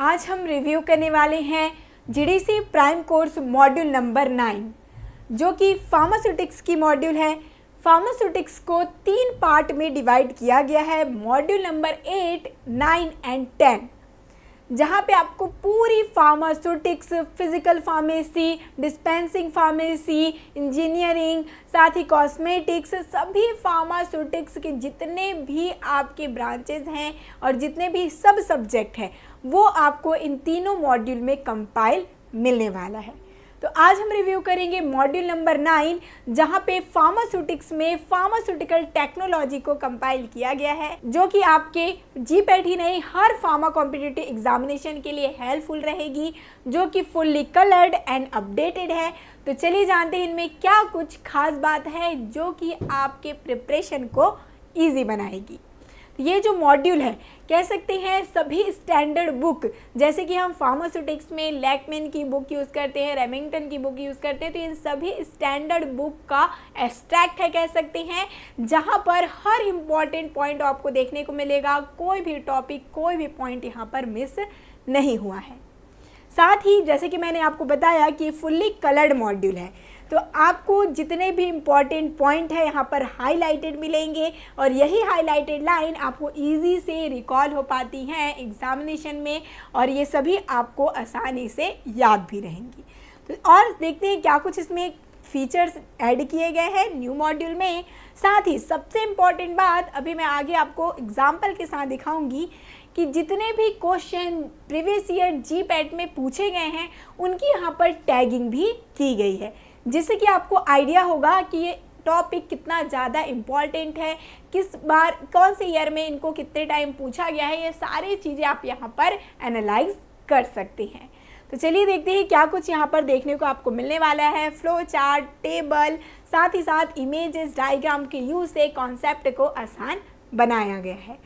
आज हम रिव्यू करने वाले हैं GDC prime course module number 9 जो कि फार्मास्यूटिक्स की मॉड्यूल है। फार्मास्यूटिक्स को 3 पार्ट में डिवाइड किया गया है, मॉड्यूल नंबर 8, 9 एंड 10, जहाँ पे आपको पूरी pharmaceutics, physical pharmacy, dispensing pharmacy, engineering, साथ ही कॉस्मेटिक्स, सभी फार्मास्यूटिक्स के जितने भी आपके ब्रांचेज हैं और जितने भी सब सब्जेक्ट हैं वो आपको इन तीनों मॉड्यूल में कंपाइल मिलने वाला है। तो आज हम रिव्यू करेंगे मॉड्यूल नंबर 9 जहाँ पे फार्मास्यूटिक्स में फार्मास्यूटिकल टेक्नोलॉजी को कंपाइल किया गया है, जो कि आपके जीपैट ही नहीं हर फार्मा कॉम्पिटिटिव एग्जामिनेशन के लिए हेल्पफुल रहेगी, जो कि फुल्ली कलर्ड एंड अपडेटेड है। तो चलिए जानते हैं इनमें क्या कुछ खास बात है जो कि आपके प्रिपरेशन को ईजी बनाएगी। ये जो मॉड्यूल है कह सकते हैं सभी स्टैंडर्ड बुक, जैसे कि हम फार्मास्यूटिक्स में लैकमेन की बुक यूज़ करते हैं, रेमिंगटन की बुक यूज़ करते हैं, तो इन सभी स्टैंडर्ड बुक का एक्सट्रैक्ट है कह सकते हैं, जहाँ पर हर इम्पॉर्टेंट पॉइंट आपको देखने को मिलेगा। कोई भी टॉपिक, कोई भी पॉइंट यहाँ पर मिस नहीं हुआ है। साथ ही जैसे कि मैंने आपको बताया कि फुल्ली कलर्ड मॉड्यूल है, तो आपको जितने भी इम्पॉर्टेंट पॉइंट है यहाँ पर हाईलाइटेड मिलेंगे और यही हाईलाइटेड लाइन आपको इजी से रिकॉल हो पाती हैं एग्जामिनेशन में और ये सभी आपको आसानी से याद भी रहेंगी। तो और देखते हैं क्या कुछ इसमें फीचर्स ऐड किए गए हैं न्यू मॉड्यूल में। साथ ही सबसे इम्पॉर्टेंट बात अभी मैं आगे आपको एग्जाम्पल के साथ दिखाऊंगी कि जितने भी क्वेश्चन प्रीवियस ईयर जीपैट में पूछे गए हैं उनकी यहाँ पर टैगिंग भी की गई है, जिससे कि आपको आइडिया होगा कि ये टॉपिक कितना ज़्यादा इम्पॉर्टेंट है, किस बार कौन से ईयर में इनको कितने टाइम पूछा गया है, ये सारी चीज़ें आप यहाँ पर एनालाइज कर सकते हैं। तो चलिए देखते हैं क्या कुछ यहाँ पर देखने को आपको मिलने वाला है। फ्लो चार्ट, टेबल, साथ ही साथ इमेजेस, डायग्राम के यूज़ से कॉन्सेप्ट को आसान बनाया गया है।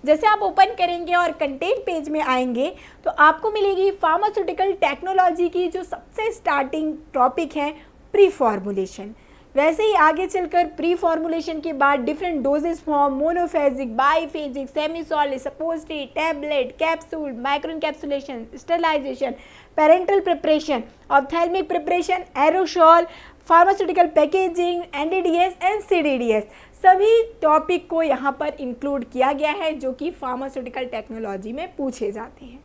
जैसे आप ओपन करेंगे और कंटेंट पेज में आएंगे तो आपको मिलेगी फार्मास्यूटिकल टेक्नोलॉजी की जो सबसे स्टार्टिंग टॉपिक है प्री फॉर्मुलेशन। वैसे ही आगे चलकर प्री फॉर्मुलेशन के बाद different dosage form, monophasic, biphasic, semi solid, suppository, tablet, capsule, micro encapsulation, sterilization, parenteral preparation, ophthalmic preparation, aerosol, pharmaceutical packaging, NDDS and CDDS, सभी टॉपिक को यहाँ पर इंक्लूड किया गया है जो कि फार्मास्यूटिकल टेक्नोलॉजी में पूछे जाते हैं।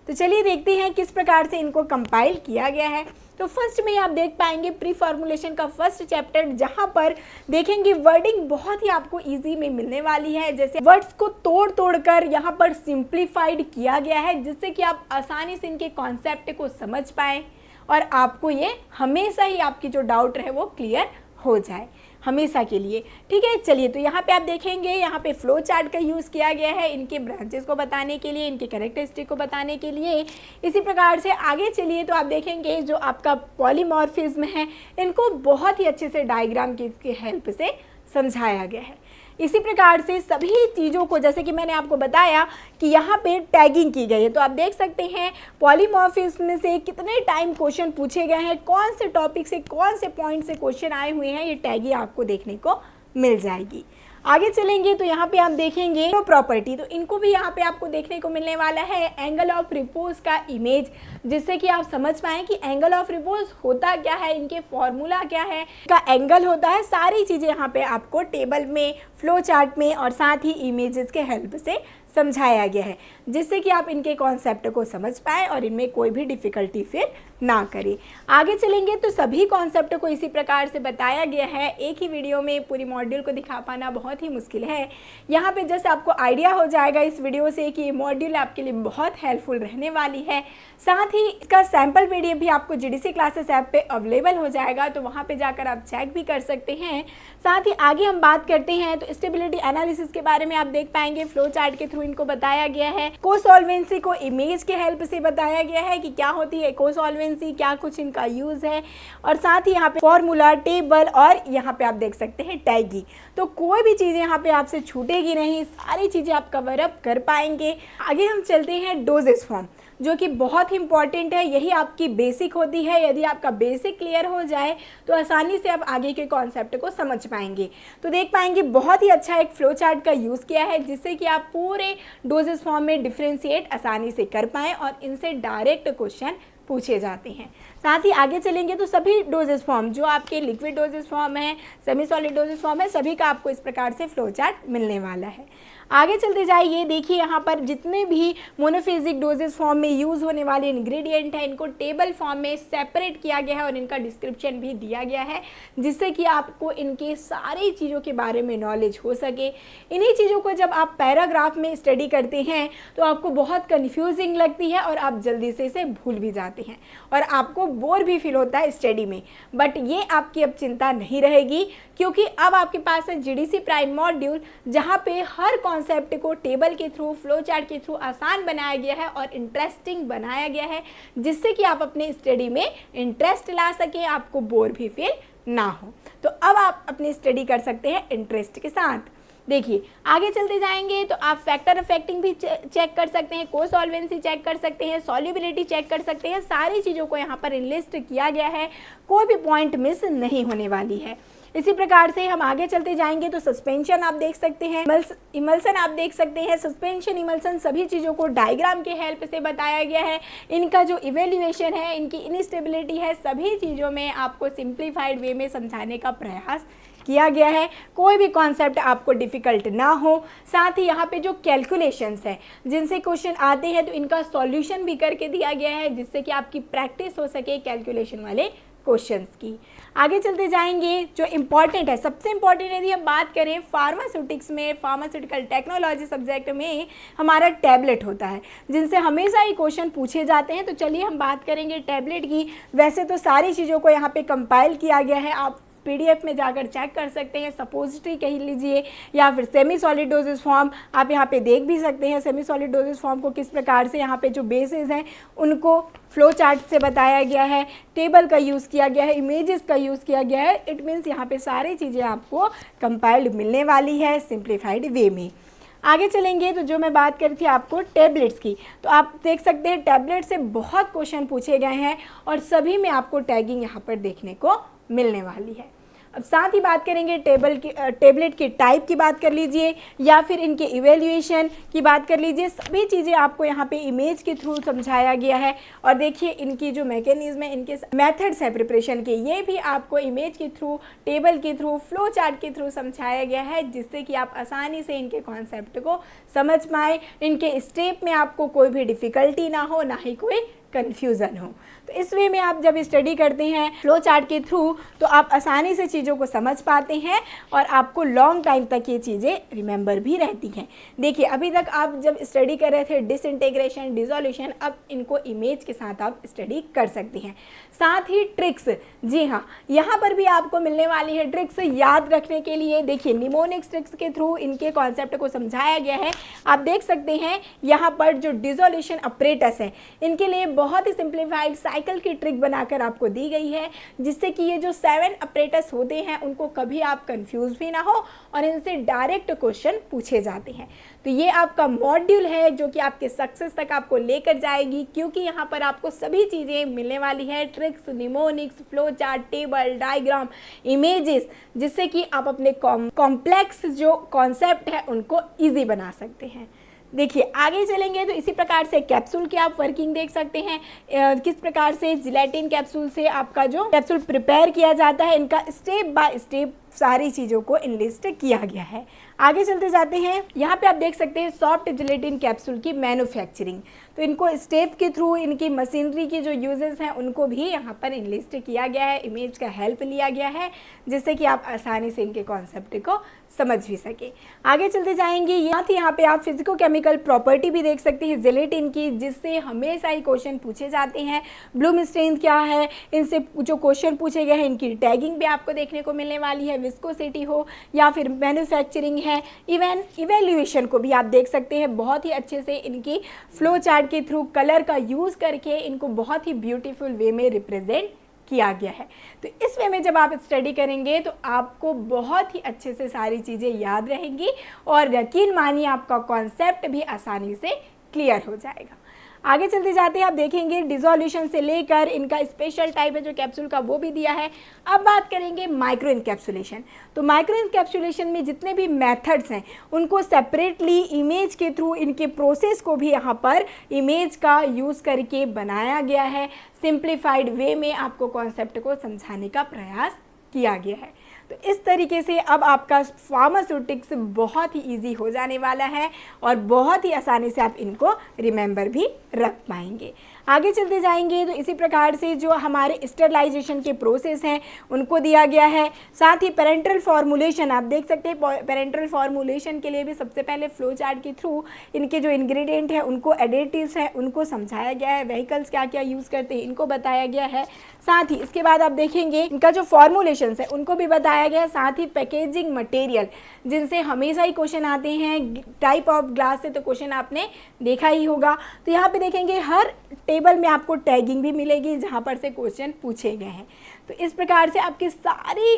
तो चलिए देखते हैं किस प्रकार से इनको कंपाइल किया गया है। तो फर्स्ट में आप देख पाएंगे प्री फॉर्मुलेशन का फर्स्ट चैप्टर, जहां पर देखेंगे वर्डिंग बहुत ही आपको इजी में मिलने वाली है। जैसे वर्ड्स को तोड़ कर यहाँ पर सिंप्लीफाइड किया गया है, जिससे कि आप आसानी से इनके कॉन्सेप्ट को समझ पाएँ और आपको ये हमेशा ही आपकी जो डाउट रहे वो क्लियर हो जाए हमेशा के लिए। ठीक है, चलिए तो यहाँ पे आप देखेंगे यहाँ पे फ्लो चार्ट का यूज़ किया गया है इनके ब्रांचेस को बताने के लिए, इनके कैरेक्टरिस्टिक को बताने के लिए। इसी प्रकार से आगे चलिए तो आप देखेंगे जो आपका पॉलीमॉर्फिज्म है इनको बहुत ही अच्छे से डायग्राम की हेल्प से समझाया गया है। इसी प्रकार से सभी चीज़ों को जैसे कि मैंने आपको बताया कि यहाँ पे टैगिंग की गई है, तो आप देख सकते हैं पॉलीमॉर्फिज्म से कितने टाइम क्वेश्चन पूछे गए हैं, कौन से टॉपिक से कौन से पॉइंट से क्वेश्चन आए हुए हैं, ये टैगिंग आपको देखने को मिल जाएगी। आगे चलेंगे तो यहाँ पे आप देखेंगे प्रॉपर्टी, तो इनको भी यहाँ पे आपको देखने को मिलने वाला है एंगल ऑफ रिपोज का इमेज, जिससे कि आप समझ पाएँ कि एंगल ऑफ रिपोज होता क्या है, इनके फॉर्मूला क्या है, का एंगल होता है, सारी चीज़ें यहाँ पे आपको टेबल में, फ्लो चार्ट में और साथ ही इमेजेस के हेल्प से समझाया गया है, जिससे कि आप इनके कॉन्सेप्ट को समझ पाएँ और इनमें कोई भी डिफ़िकल्टी फिर ना करें। आगे चलेंगे तो सभी कॉन्सेप्ट को इसी प्रकार से बताया गया है। एक ही वीडियो में पूरी मॉड्यूल को दिखा पाना बहुत ही मुश्किल है। यहाँ पे जैसे आपको आइडिया हो जाएगा इस वीडियो से कि ये मॉड्यूल आपके लिए बहुत हेल्पफुल रहने वाली है। साथ ही इसका सैम्पल वीडियो भी आपको जीडीसी क्लासेस ऐप पे अवेलेबल हो जाएगा, तो वहाँ पे जाकर आप चेक भी कर सकते हैं। साथ ही आगे हम बात करते हैं तो स्टेबिलिटी एनालिसिस के बारे में आप देख पाएंगे फ्लो चार्ट के थ्रू इनको बताया गया है। कोसॉल्वेंसी को इमेज के हेल्प से बताया गया है कि क्या होती है कोसॉल्वेंसी, क्या कुछ इनका यूज़ है, और साथ ही यहाँ पे फॉर्मूला, टेबल और यहाँ पे आप देख सकते हैं टैगिंग। तो कोई भी चीज़ यहाँ पे आपसे छूटेगी नहीं, सारी चीज़ें आप कवर अप कर पाएंगे। आगे हम चलते हैं डोजेस फॉर्म। जो कि बहुत ही इंपॉर्टेंट है। यही आपकी बेसिक होती है। यदि आपका बेसिक क्लियर हो जाए तो आसानी से आप आगे के कॉन्सेप्ट को समझ पाएंगे। तो देख पाएंगे बहुत ही अच्छा एक फ्लो चार्ट का यूज़ किया है, जिससे कि आप पूरे डोजेस फॉर्म में डिफ्रेंशिएट आसानी से कर पाएँ और इनसे डायरेक्ट क्वेश्चन पूछे जाते हैं। साथ ही आगे चलेंगे तो सभी डोजेस फॉर्म, जो आपके लिक्विड डोजेस फॉर्म है, सेमी सॉलिड डोजेस फॉर्म है, सभी का आपको इस प्रकार से फ्लो चार्ट मिलने वाला है। आगे चलते जाइए, देखिए यहाँ पर जितने भी मोनोफेजिक डोजेस फॉर्म में यूज़ होने वाले इंग्रेडिएंट हैं, इनको टेबल फॉर्म में सेपरेट किया गया है और इनका डिस्क्रिप्शन भी दिया गया है, जिससे कि आपको इनके सारी चीज़ों के बारे में नॉलेज हो सके। इन्हीं चीज़ों को जब आप पैराग्राफ में स्टडी करते हैं तो आपको बहुत कन्फ्यूजिंग लगती है और आप जल्दी से इसे भूल भी जाते हैं और आपको बोर भी फील होता है स्टडी में। बट ये आपकी अब चिंता नहीं रहेगी, क्योंकि अब आपके पास है जीडीसी प्राइम मॉड्यूल, जहाँ पे हर कॉन्सेप्ट को टेबल के थ्रू, फ्लो चार्ट के थ्रू आसान बनाया गया है और इंटरेस्टिंग बनाया गया है, जिससे कि आप अपने स्टडी में इंटरेस्ट ला सकें, आपको बोर भी फील ना हो। तो अब आप अपनी स्टडी कर सकते हैं इंटरेस्ट के साथ। देखिए आगे चलते जाएंगे तो आप फैक्टर अफेक्टिंग भी चेक कर सकते हैं, को सॉल्वेंसी चेक कर सकते हैं, सॉल्युबिलिटी चेक कर सकते हैं। सारी चीज़ों को यहाँ पर लिस्ट किया गया है, कोई भी पॉइंट मिस नहीं होने वाली है। इसी प्रकार से हम आगे चलते जाएंगे तो सस्पेंशन आप देख सकते हैं, इमल्सन आप देख सकते हैं। सस्पेंशन, इमल्सन सभी चीज़ों को डायग्राम के हेल्प से बताया गया है। इनका जो इवेल्युएशन है, इनकी इनस्टेबिलिटी है, सभी चीज़ों में आपको सिंप्लीफाइड वे में समझाने का प्रयास किया गया है, कोई भी कॉन्सेप्ट आपको डिफ़िकल्ट ना हो। साथ ही यहाँ पे जो कैलकुलेशंस है, जिनसे क्वेश्चन आते हैं, तो इनका सॉल्यूशन भी करके दिया गया है, जिससे कि आपकी प्रैक्टिस हो सके कैलकुलेशन वाले क्वेश्चंस की। आगे चलते जाएंगे, जो इम्पॉर्टेंट है, सबसे इम्पॉर्टेंट यदि हम बात करें फार्मास्यूटिक्स में, फार्मास्यूटिकल टेक्नोलॉजी सब्जेक्ट में हमारा टैबलेट होता है, जिनसे हमेशा ही क्वेश्चन पूछे जाते हैं। तो चलिए हम बात करेंगे टैबलेट की। वैसे तो सारी चीज़ों को यहाँ पे कंपाइल किया गया है, आप पीडीएफ में जाकर चेक कर सकते हैं। सपोजिटरी कह लीजिए या फिर सेमी सॉलिड डोजेस फॉर्म आप यहाँ पे देख भी सकते हैं। सेमी सॉलिड डोजेस फॉर्म को किस प्रकार से यहाँ पे जो बेसिस हैं उनको फ्लो चार्ट से बताया गया है, टेबल का यूज़ किया गया है, इमेजेस का यूज़ किया गया है। इट मीन्स यहाँ पे सारी चीज़ें आपको कंपाइल्ड मिलने वाली है सिंप्लीफाइड वे में। आगे चलेंगे तो जो मैं बात कर रही थी आपको टैबलेट्स की, तो आप देख सकते हैं टैबलेट से बहुत क्वेश्चन पूछे गए हैं और सभी में आपको टैगिंग यहाँ पर देखने को मिलने वाली है। अब साथ ही बात करेंगे टैबलेट की टाइप की बात कर लीजिए या फिर इनके इवेल्युएशन की बात कर लीजिए। सभी चीज़ें आपको यहाँ पे इमेज के थ्रू समझाया गया है और देखिए इनकी जो मैकेनिज्म है, इनके मेथड्स है प्रिपरेशन के, ये भी आपको इमेज के थ्रू, टेबल के थ्रू, फ्लो चार्ट के थ्रू समझाया गया है, जिससे कि आप आसानी से इनके कॉन्सेप्ट को समझ पाएँ, इनके स्टेप में आपको कोई भी डिफ़िकल्टी ना हो, ना ही कोई कन्फ्यूज़न हो। तो इस वे में आप जब स्टडी करते हैं फ्लो चार्ट के थ्रू तो आप आसानी से चीज़ों को समझ पाते हैं और आपको लॉन्ग टाइम तक ये चीज़ें रिमेंबर भी रहती हैं। देखिए अभी तक आप जब स्टडी कर रहे थे डिसइंटीग्रेशन, डिसोल्यूशन, अब इनको इमेज के साथ आप स्टडी कर सकते हैं। साथ ही ट्रिक्स, जी हाँ, यहाँ पर भी आपको मिलने वाली है ट्रिक्स याद रखने के लिए। देखिए निमोनिक्स ट्रिक्स के थ्रू इनके कॉन्सेप्ट को समझाया गया है। आप देख सकते हैं यहाँ पर जो डिसोल्यूशन अपरेटस है, इनके लिए बहुत ही सिंप्लीफाइड साइकिल की ट्रिक बनाकर आपको दी गई है, जिससे कि ये जो 7 अपरेटस होते हैं उनको कभी आप कंफ्यूज भी ना हो और इनसे डायरेक्ट क्वेश्चन पूछे जाते हैं। तो ये आपका मॉड्यूल है जो कि आपके सक्सेस तक आपको लेकर जाएगी, क्योंकि यहाँ पर आपको सभी चीज़ें मिलने वाली है, tricks, mnemonics, flow chart, table, diagram, images, जिससे कि आप अपने कॉम्प्लेक्स जो कॉन्सेप्ट है उनको ईजी बना सकते हैं। देखिए आगे चलेंगे तो इसी प्रकार से कैप्सूल की आप वर्किंग देख सकते हैं, किस प्रकार से जिलेटिन कैप्सूल से आपका जो कैप्सूल प्रिपेयर किया जाता है, इनका स्टेप बाय स्टेप सारी चीज़ों को इनलिस्ट किया गया है। आगे चलते जाते हैं, यहाँ पे आप देख सकते हैं सॉफ्ट जिलेटिन कैप्सूल की मैन्युफैक्चरिंग, तो इनको स्टेप के थ्रू इनकी मशीनरी की जो यूजेस हैं उनको भी यहाँ पर इनलिस्ट किया गया है, इमेज का हेल्प लिया गया है, जिससे कि आप आसानी से इनके कॉन्सेप्ट को समझ भी सके। आगे चलते जाएंगे, यहाँ पे आप फिजिको केमिकल प्रॉपर्टी भी देख सकते हैं जिलेटिन की, जिससे हमेशा ही क्वेश्चन पूछे जाते हैं। ब्लूम स्ट्रेंथ क्या है, इनसे जो क्वेश्चन पूछे गए हैं इनकी टैगिंग भी आपको देखने को मिलने वाली है, विस्कोसिटी हो या फिर मैन्युफैक्चरिंग है, इवन इवेल्युएशन को भी आप देख सकते हैं। बहुत ही अच्छे से इनकी फ्लो चार्ट के थ्रू कलर का यूज़ करके इनको बहुत ही ब्यूटीफुल वे में रिप्रेजेंट किया गया है। तो इस वे में जब आप स्टडी करेंगे तो आपको बहुत ही अच्छे से सारी चीज़ें याद रहेंगी और यकीन मानिए आपका कॉन्सेप्ट भी आसानी से क्लियर हो जाएगा। आगे चलते जाते हैं, आप देखेंगे डिसोल्यूशन से लेकर इनका स्पेशल टाइप है जो कैप्सूल का वो भी दिया है। अब बात करेंगे माइक्रो इनकैप्सुलेशन। तो माइक्रो इनकैप्सुलेशन में जितने भी मेथड्स हैं उनको सेपरेटली इमेज के थ्रू इनके प्रोसेस को भी यहाँ पर इमेज का यूज़ करके बनाया गया है। सिंप्लीफाइड वे में आपको कॉन्सेप्ट को समझाने का प्रयास किया गया है। तो इस तरीके से अब आपका फार्मास्यूटिक्स बहुत ही इजी हो जाने वाला है और बहुत ही आसानी से आप इनको रिमेंबर भी रख पाएंगे। आगे चलते जाएंगे तो इसी प्रकार से जो हमारे स्टेरलाइजेशन के प्रोसेस हैं उनको दिया गया है। साथ ही पेरेंटल फॉर्मुलेशन आप देख सकते हैं, पेरेंटल फॉर्मुलेशन के लिए भी सबसे पहले फ्लो चार्ट के थ्रू इनके जो इंग्रेडिएंट हैं उनको, एडिटिव्स हैं उनको समझाया गया है। व्हीकल्स क्या क्या यूज़ करते हैं इनको बताया गया है। साथ ही इसके बाद आप देखेंगे इनका जो फॉर्मुलेशंस है उनको भी बताया गया है। साथ ही पैकेजिंग मटेरियल जिनसे हमेशा ही क्वेश्चन आते हैं, टाइप ऑफ ग्लास से तो क्वेश्चन आपने देखा ही होगा। तो यहाँ पे देखेंगे हर टेबल में आपको टैगिंग भी मिलेगी जहाँ पर से क्वेश्चन पूछे गए हैं। तो इस प्रकार से आपकी सारी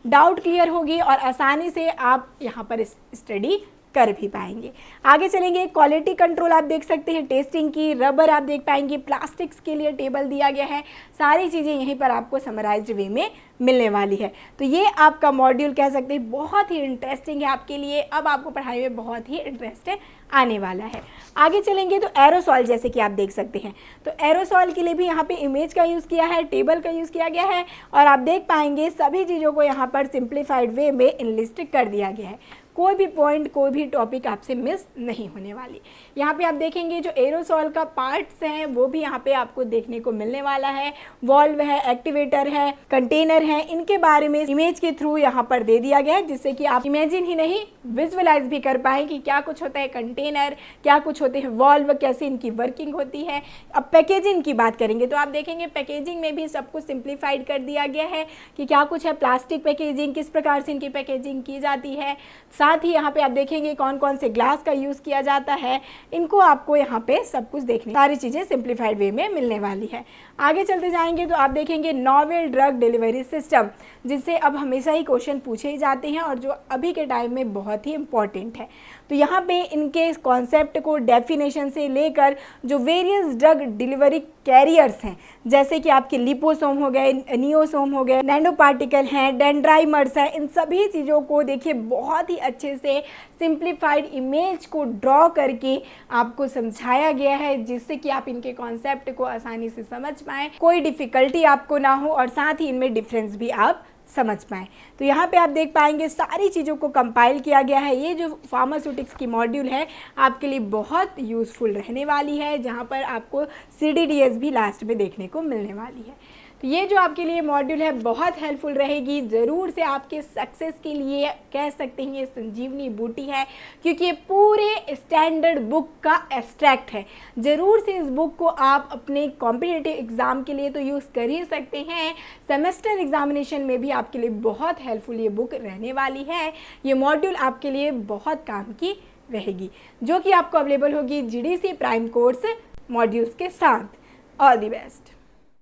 डाउट क्लियर होगी और आसानी से आप यहाँ पर स्टडी कर भी पाएंगे। आगे चलेंगे, क्वालिटी कंट्रोल आप देख सकते हैं, टेस्टिंग की, रबर आप देख पाएंगे, प्लास्टिक्स के लिए टेबल दिया गया है। सारी चीज़ें यहीं पर आपको समराइज्ड वे में मिलने वाली है। तो ये आपका मॉड्यूल कह सकते हैं बहुत ही इंटरेस्टिंग है आपके लिए। अब आपको पढ़ाई में बहुत ही इंटरेस्ट आने वाला है। आगे चलेंगे तो एरोसॉल जैसे कि आप देख सकते हैं, तो एरोसॉल के लिए भी यहाँ पे इमेज का यूज़ किया है, टेबल का यूज़ किया गया है और आप देख पाएंगे सभी चीज़ों को यहाँ पर सिंप्लीफाइड वे में इनलिस्ट कर दिया गया है। कोई भी पॉइंट, कोई भी टॉपिक आपसे मिस नहीं होने वाली। यहाँ पे आप देखेंगे जो एरोसॉल का पार्ट्स हैं वो भी यहाँ पे आपको देखने को मिलने वाला है। वॉल्व है, एक्टिवेटर है, कंटेनर है, इनके बारे में इमेज के थ्रू यहाँ पर दे दिया गया है जिससे कि आप इमेजिन ही नहीं विजुअलाइज भी कर पाएँ कि क्या कुछ होता है कंटेनर, क्या कुछ होते हैं वॉल्व, कैसे इनकी वर्किंग होती है। अब पैकेजिंग की बात करेंगे तो आप देखेंगे पैकेजिंग में भी सब कुछ सिंप्लीफाइड कर दिया गया है कि क्या कुछ है। प्लास्टिक पैकेजिंग, किस प्रकार से इनकी पैकेजिंग की जाती है। साथ ही यहाँ पे आप देखेंगे कौन कौन से ग्लास का यूज़ किया जाता है, इनको आपको यहाँ पे सब कुछ देखने, सारी चीज़ें सिंप्लीफाइड वे में मिलने वाली है। आगे चलते जाएंगे तो आप देखेंगे नोवेल ड्रग डिलीवरी सिस्टम, जिससे अब हमेशा ही क्वेश्चन पूछे ही जाते हैं और जो अभी के टाइम में बहुत ही इंपॉर्टेंट है। तो यहाँ पे इनके कॉन्सेप्ट को, डेफिनेशन से लेकर जो वेरियस ड्रग डिलीवरी कैरियर्स हैं जैसे कि आपके लिपोसोम हो गए, नियोसोम हो गए, नैनो पार्टिकल हैं, डेंड्राइमर्स हैं, इन सभी चीज़ों को देखिए बहुत ही अच्छे से सिंप्लीफाइड इमेज को ड्रॉ करके आपको समझाया गया है जिससे कि आप इनके कॉन्सेप्ट को आसानी से समझ पाएँ, कोई डिफ़िकल्टी आपको ना हो और साथ ही इनमें डिफरेंस भी आप समझ पाएँ। तो यहाँ पे आप देख पाएंगे सारी चीज़ों को कंपाइल किया गया है। ये जो फार्मास्यूटिक्स की मॉड्यूल है आपके लिए बहुत यूज़फुल रहने वाली है, जहाँ पर आपको CDDS भी लास्ट में देखने को मिलने वाली है। तो ये जो आपके लिए मॉड्यूल है बहुत हेल्पफुल रहेगी, ज़रूर से आपके सक्सेस के लिए कह सकते हैं ये संजीवनी बूटी है, क्योंकि ये पूरे स्टैंडर्ड बुक का एक्सट्रैक्ट है। ज़रूर से इस बुक को आप अपने कॉम्पिटिटिव एग्ज़ाम के लिए तो यूज़ कर ही सकते हैं, सेमेस्टर एग्जामिनेशन में भी आपके लिए बहुत हेल्पफुल ये बुक रहने वाली है। ये मॉड्यूल आपके लिए बहुत काम की रहेगी, जो कि आपको अवेलेबल होगी GDC प्राइम कोर्स मॉड्यूल्स के साथ। All the best.